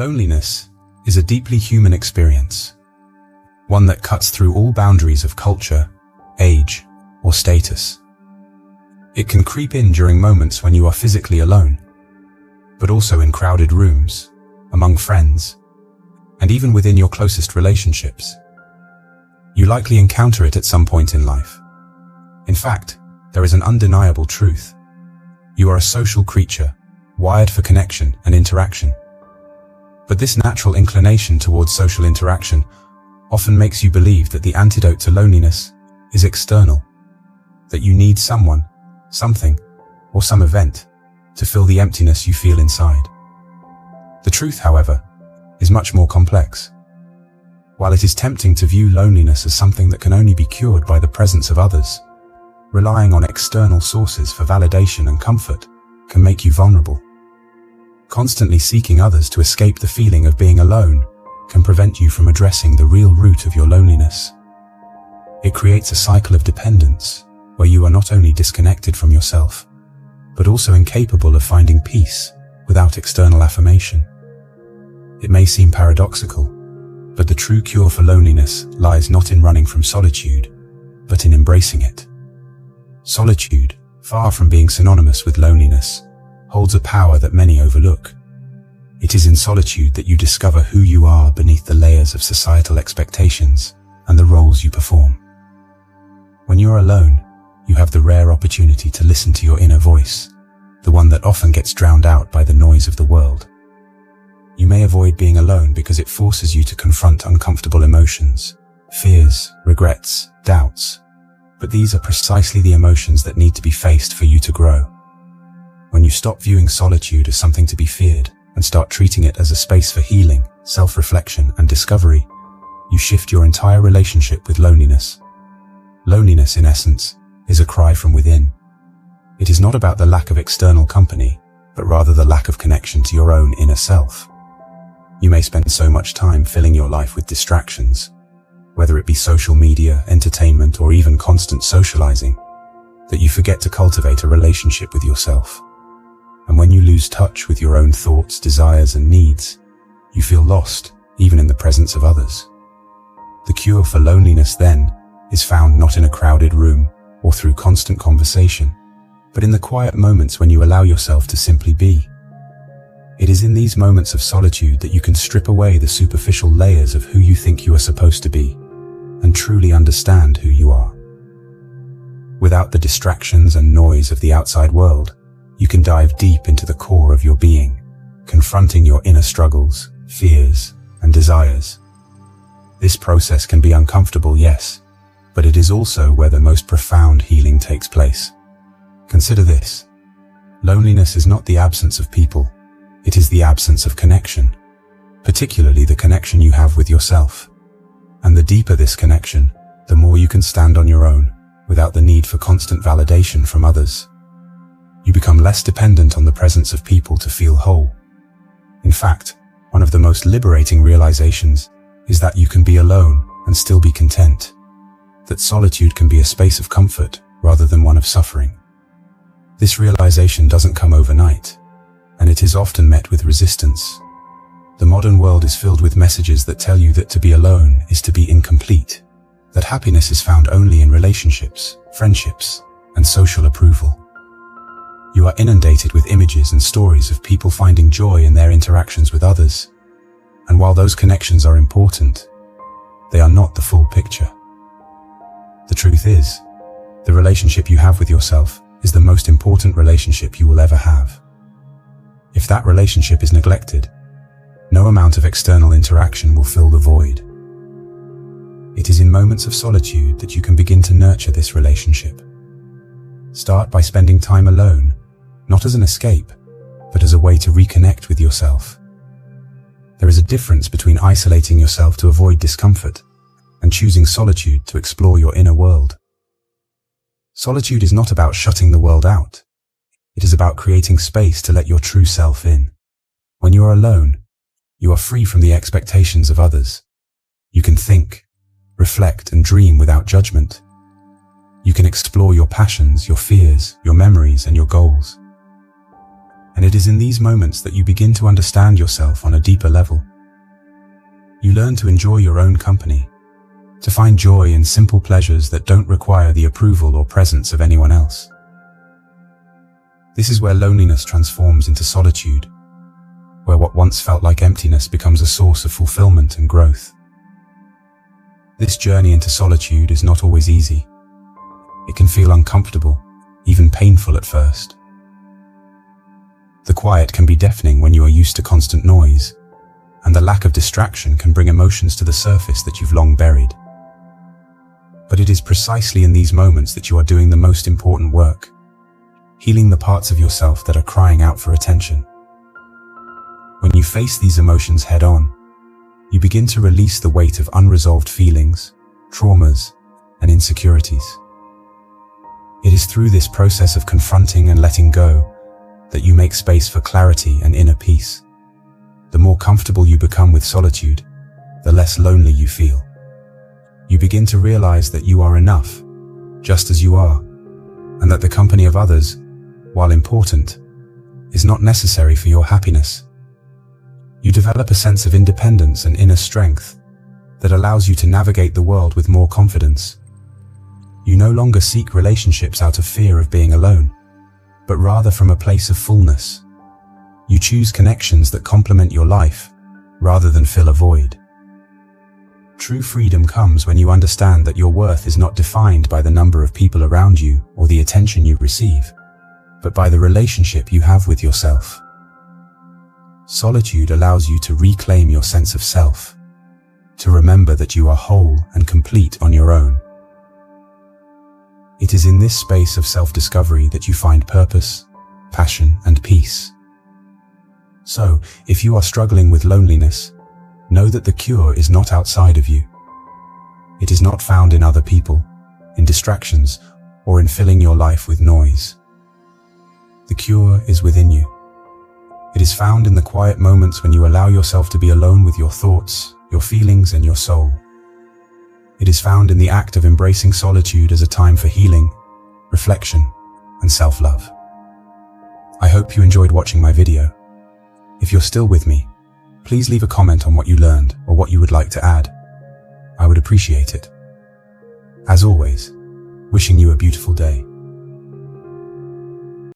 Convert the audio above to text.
Loneliness is a deeply human experience, one that cuts through all boundaries of culture, age, or status. It can creep in during moments when you are physically alone, but also in crowded rooms, among friends, and even within your closest relationships. You likely encounter it at some point in life. In fact, there is an undeniable truth. You are a social creature, wired for connection and interaction. But this natural inclination towards social interaction often makes you believe that the antidote to loneliness is external, that you need someone, something, or some event to fill the emptiness you feel inside. The truth, however, is much more complex. While it is tempting to view loneliness as something that can only be cured by the presence of others, relying on external sources for validation and comfort can make you vulnerable. Constantly seeking others to escape the feeling of being alone can prevent you from addressing the real root of your loneliness. It creates a cycle of dependence where you are not only disconnected from yourself, but also incapable of finding peace without external affirmation. It may seem paradoxical, but the true cure for loneliness lies not in running from solitude, but in embracing it. Solitude, far from being synonymous with loneliness, holds a power that many overlook. It is in solitude that you discover who you are beneath the layers of societal expectations and the roles you perform. When you're alone, you have the rare opportunity to listen to your inner voice, the one that often gets drowned out by the noise of the world. You may avoid being alone because it forces you to confront uncomfortable emotions, fears, regrets, doubts. But these are precisely the emotions that need to be faced for you to grow. When you stop viewing solitude as something to be feared and start treating it as a space for healing, self-reflection, and discovery, you shift your entire relationship with loneliness. Loneliness, in essence, is a cry from within. It is not about the lack of external company, but rather the lack of connection to your own inner self. You may spend so much time filling your life with distractions, whether it be social media, entertainment, or even constant socializing, that you forget to cultivate a relationship with yourself. And when you lose touch with your own thoughts, desires, and needs, you feel lost, even in the presence of others. The cure for loneliness, then, is found not in a crowded room or through constant conversation, but in the quiet moments when you allow yourself to simply be. It is in these moments of solitude that you can strip away the superficial layers of who you think you are supposed to be and truly understand who you are. Without the distractions and noise of the outside world, you can dive deep into the core of your being, confronting your inner struggles, fears, and desires. This process can be uncomfortable, yes, but it is also where the most profound healing takes place. Consider this. Loneliness is not the absence of people, it is the absence of connection, particularly the connection you have with yourself. And the deeper this connection, the more you can stand on your own, without the need for constant validation from others. You become less dependent on the presence of people to feel whole. In fact, one of the most liberating realizations is that you can be alone and still be content. That solitude can be a space of comfort rather than one of suffering. This realization doesn't come overnight, and it is often met with resistance. The modern world is filled with messages that tell you that to be alone is to be incomplete, that happiness is found only in relationships, friendships, and social approval. You are inundated with images and stories of people finding joy in their interactions with others. And while those connections are important, they are not the full picture. The truth is, the relationship you have with yourself is the most important relationship you will ever have. If that relationship is neglected, no amount of external interaction will fill the void. It is in moments of solitude that you can begin to nurture this relationship. Start by spending time alone, not as an escape, but as a way to reconnect with yourself. There is a difference between isolating yourself to avoid discomfort and choosing solitude to explore your inner world. Solitude is not about shutting the world out. It is about creating space to let your true self in. When you are alone, you are free from the expectations of others. You can think, reflect, and dream without judgment. You can explore your passions, your fears, your memories, and your goals. And it is in these moments that you begin to understand yourself on a deeper level. You learn to enjoy your own company, to find joy in simple pleasures that don't require the approval or presence of anyone else. This is where loneliness transforms into solitude, where what once felt like emptiness becomes a source of fulfillment and growth. This journey into solitude is not always easy. It can feel uncomfortable, even painful at first. The quiet can be deafening when you are used to constant noise, and the lack of distraction can bring emotions to the surface that you've long buried. But it is precisely in these moments that you are doing the most important work, healing the parts of yourself that are crying out for attention. When you face these emotions head-on, you begin to release the weight of unresolved feelings, traumas, and insecurities. It is through this process of confronting and letting go that you make space for clarity and inner peace. The more comfortable you become with solitude, the less lonely you feel. You begin to realize that you are enough, just as you are, and that the company of others, while important, is not necessary for your happiness. You develop a sense of independence and inner strength that allows you to navigate the world with more confidence. You no longer seek relationships out of fear of being alone, but rather from a place of fullness. You choose connections that complement your life, rather than fill a void. True freedom comes when you understand that your worth is not defined by the number of people around you or the attention you receive, but by the relationship you have with yourself. Solitude allows you to reclaim your sense of self, to remember that you are whole and complete on your own. It is in this space of self-discovery that you find purpose, passion, and peace. So, if you are struggling with loneliness, know that the cure is not outside of you. It is not found in other people, in distractions, or in filling your life with noise. The cure is within you. It is found in the quiet moments when you allow yourself to be alone with your thoughts, your feelings, and your soul. It is found in the act of embracing solitude as a time for healing, reflection, and self-love. I hope you enjoyed watching my video. If you're still with me, please leave a comment on what you learned or what you would like to add. I would appreciate it. As always, wishing you a beautiful day.